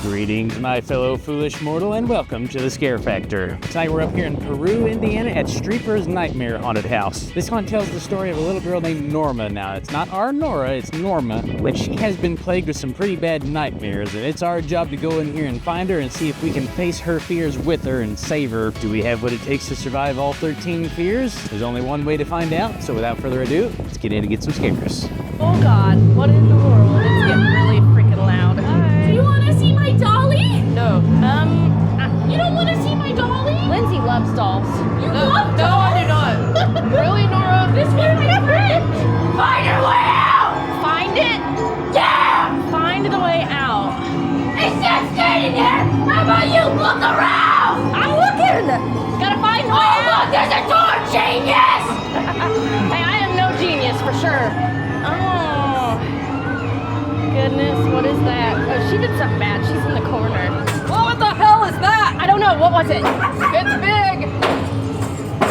Greetings, my fellow foolish mortal, and welcome to the Scare Factor. Tonight we're up here in Peru, Indiana at Streaper's Nightmare Haunted House. This one tells the story of a little girl named Norma. Now, it's not our Nora, it's Norma, but she has been plagued with some pretty bad nightmares, and it's our job to go in here and find her and see if we can face her fears with her and save her. Do we have what it takes to survive all 13 fears? There's only one way to find out, so without further ado, let's get in and get some scares. Oh God, what in the world? It's getting really freaking loud. Do you want to see my dolly? No. You don't want to see my dolly? Lindsay loves dolls. You love No, dolls? I do not. Really, Nora? This one's my friend. Find your way out! Find it? Yeah! Find the way out. It's just standing there. How about you look around? I'm looking! Gotta find the way Oh, out! look, there's a door, genius! Hey, I am no genius, for sure. Oh. Goodness, what is that? Oh, she did something bad. She's in the corner. Whoa, what the hell is that? I don't know. What was it? It's big.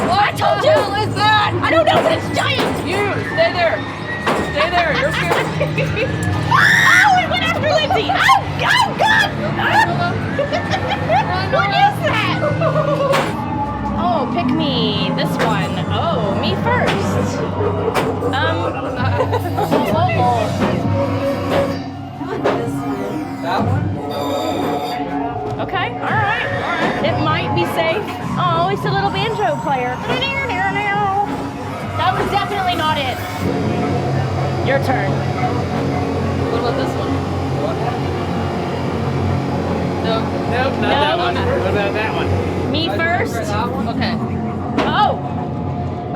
What the hell is that? I don't know, but it's giant. You, stay there. Stay there. You're scared. Oh, it went after Lindsay. Oh, God. What is that? Oh, pick me. This one. Oh, me first. That one? Okay, all right. It might be safe. Oh, it's a little banjo player. That was definitely not it. Your turn. What about this one? Nope, not that one. What about that one? Me first? That one? Okay. Oh!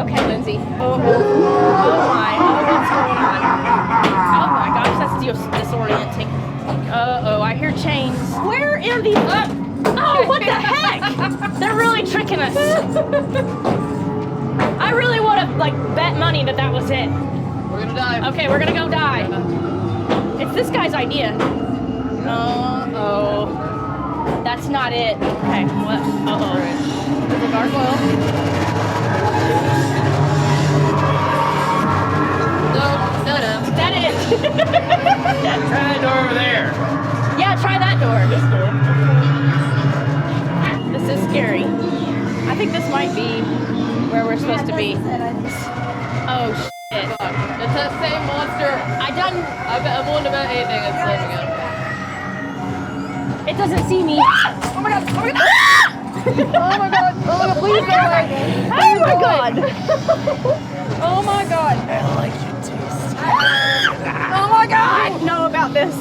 Okay, Lindsay. Oh my. Oh, what's going on? Oh my gosh, that's disorienting. Uh-oh, I hear chains. Where in the... Oh, what the heck? They're really tricking us. I really would have, bet money that was it. We're gonna die. Okay, we're gonna go die. It's this guy's idea. Uh-oh. That's not it. Okay, what? Uh-oh. There's a gargoyle. No. That is. Try that door over there. Yeah, try that door. This door. This is scary. I think this might be where we're supposed to be. Oh, shit. It's that same monster. I done... I'm willing to bet anything it's living in. It doesn't see me. Oh my God. Oh my God. Oh my God. Please go away. Oh my God. Oh my God. I like your taste. Oh my God. I don't know about this.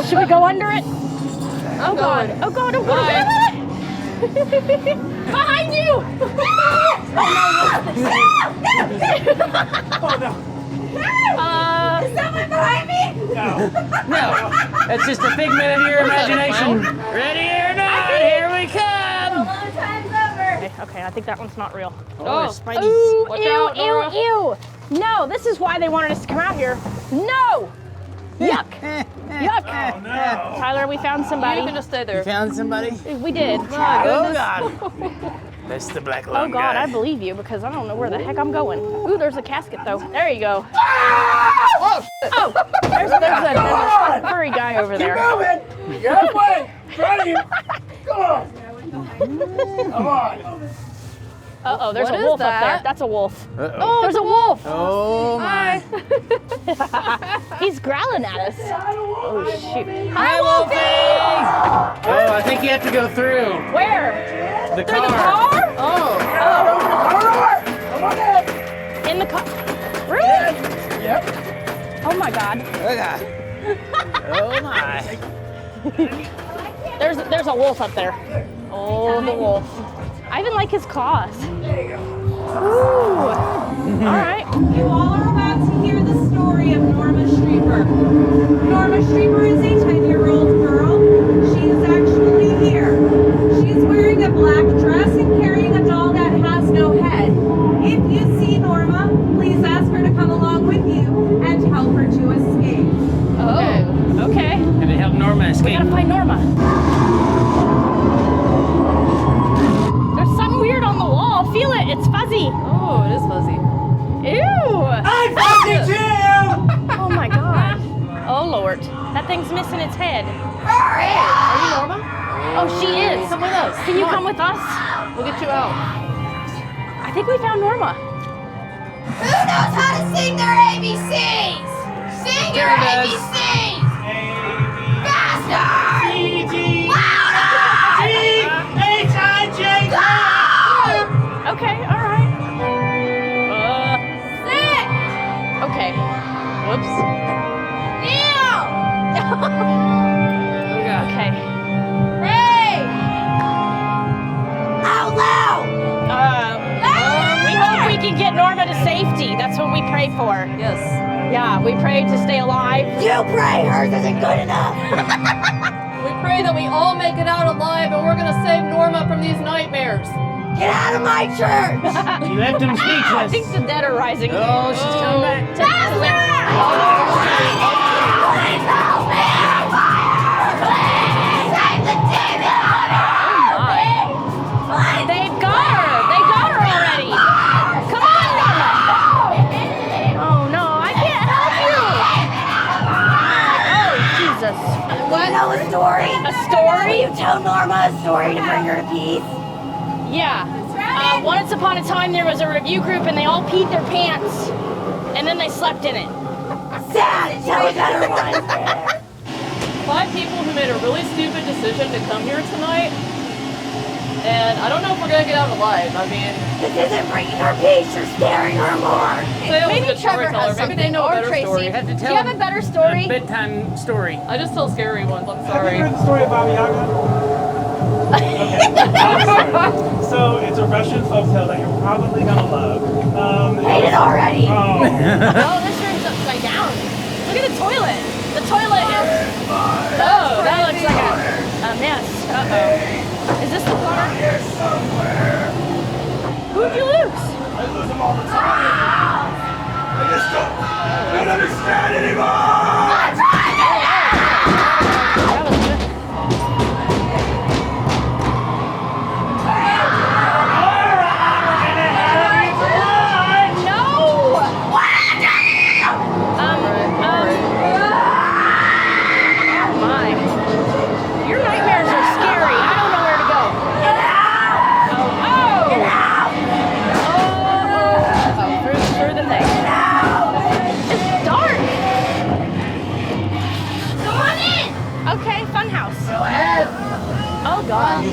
Should we go under it? Oh God. Oh God. Oh God. Behind you. Oh no. Is someone behind me? No, that's just a figment of your imagination. Ready or not, here we come. Hello, time's over. Okay, I think that one's not real. Oh, Spidey. Ooh, Watch ew, out, Nora. ew. No, this is why they wanted us to come out here. No. Yuck. Yuck. Oh no. Tyler, we found somebody. You can just stay there. You found somebody? We did. Oh God. That's the black Oh lung God, guy. I believe you because I don't know where the heck I'm going. Ooh, there's a casket though. There you go. Oh, shit. Oh, there's a furry guy over there. Moving! Get away! Front of you! Come on! Come on! Uh-oh, there's What a is wolf up that? there. That's a wolf. Uh-oh. Oh, there's a wolf. Oh my. He's growling at us. Oh shoot. Hi, Wolfie! Oh, I think you have to go through Where? the Through car. the car? Oh. Come on in! In the car? Really? Yep. Oh my God. Oh my. There's a wolf up there. Oh, the wolf. I even like his claws. Ooh. All right. You all are about to hear the story of Norma Streaper. Norma Streaper is a 10-year-old girl. She is actually here. She is wearing a black dress and carrying a doll that has no head. If you see Norma, please ask her to come along with you and help her to escape. Oh, okay. Can it help Norma We escape? gotta find Norma. There's something weird on the wall. Feel it. It's fuzzy. Oh, it is fuzzy. Ew. I'm fuzzy too! Oh my God. Oh Lord. That thing's missing its head. Are you Oh, she is. Come with us. Can you come with us? We'll get you out. I think we found Norma. Who knows how to sing their ABCs? Sing your ABCs! Faster! G-H-I-J-K! Okay, all right. Sit! Okay. Whoops. Kneel! Okay. Pray! Out loud! We hope we can get Norma to safety. That's what we pray for. Yes. Yeah, we pray to stay alive. You pray, hers isn't good enough! We pray that we all make it out alive and we're gonna save Norma from these nightmares. Get out of my church! You left him I speechless. think the dead are rising. Oh, she's coming back. Faster! Please help me! Fire! Please save the demon out of her! Please! They got her. They got her already. Come on, Norma. Oh no, I can't help you. Oh Jesus. You know a story? A story? Will you tell Norma a story to bring her to peace? Yeah. Once upon a time, there was a review group, and they all peed their pants, and then they slept in it. Sad! Tell a better one! 5 people who made a really stupid decision to come here tonight. And I don't know if we're gonna get out alive. I mean, This isn't bringing her peace, you're scaring her more! Salem Maybe is a good Trevor storyteller. has Maybe they something, know a or better Tracy. story. Have to Do tell you have a him better story? a bedtime story. I just tell scary ones. I'm Have you sorry. heard the story of Baba Yaga? Okay. So it's a Russian folktale that you're probably gonna love. Hate it already! Oh. Oh, this room's upside down. Look at the toilet. The toilet is. Oh, that looks like a mess. Uh-oh. Is this the plumber? Who'd you lose? I lose them all the time. I just don't understand anymore! That was good. No! Oh my. Your nightmares are scary. I don't know where to go. Oh, through the thing. It's dark. Go on in! Okay, fun house. Oh god.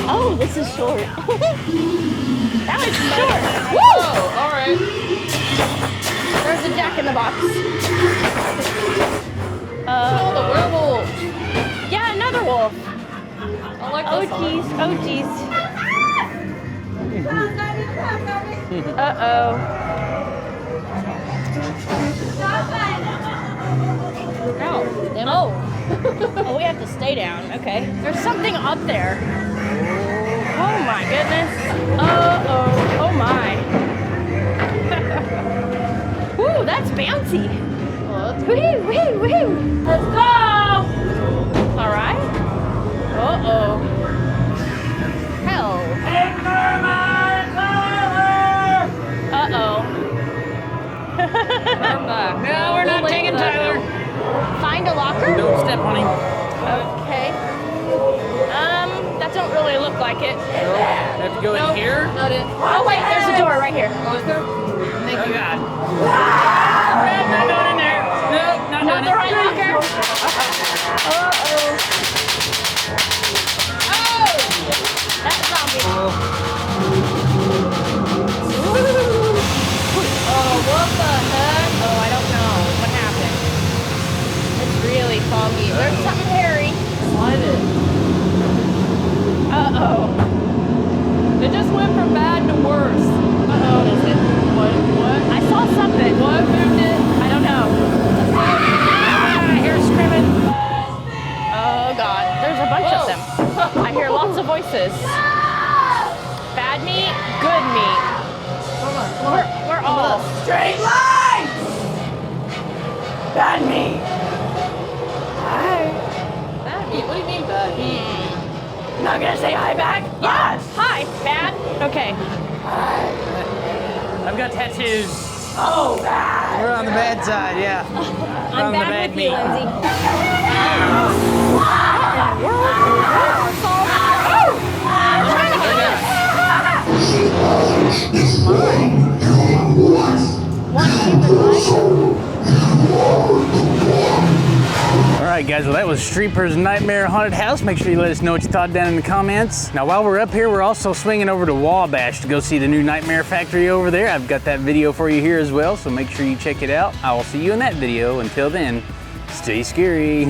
Oh, this is short. That was short. Woo! Oh, alright. There's a jack in the box. Oh, the werewolf. Yeah, another wolf. I like Oh this song. jeez. Oh jeez. Uh-oh. No. Oh, we have to stay down. Okay. There's something up there. Oh my goodness. Uh-oh. Oh my. Woo, that's bouncy. Woohoo, woohoo, woohoo. Let's go. All right. Uh-oh. Hell. Uh-oh. No, we're not taking Tyler. Find a locker? Don't step on him. Okay. That don't really look like it. Have to go in here. Not it. Oh wait, there's a door right here. Oh, is there? Oh God. Not going in there. No, not Not doing the it. right locker. Uh-oh. Oh! That's a zombie. Oh, what the heck? Oh, I don't know. What happened? It's really foggy. There's something hairy. Slide it. Uh-oh. It just went from bad to worse. Uh-oh. What is it? What? I saw something. What moved it? I don't know. I hear screaming. Oh God, there's a bunch of them. I hear lots of voices. Bad meat, good meat. Come on. We're all. Straight lines! Bad me! Hi. Bad meat? What do you mean bad meat? Not gonna say hi back? Yes! Hi, bad. Okay. I've got tattoos. Oh, bad! We're on the bad side, yeah. I'm on the bad bad with you, meat. Lindsay. one stupid life. All right, guys, well, that was Streaper's Nightmare Haunted House. Make sure you let us know what you thought down in the comments. Now, while we're up here, we're also swinging over to Wabash to go see the new Nightmare Factory over there. I've got that video for you here as well, so make sure you check it out. I will see you in that video. Until then, stay scary.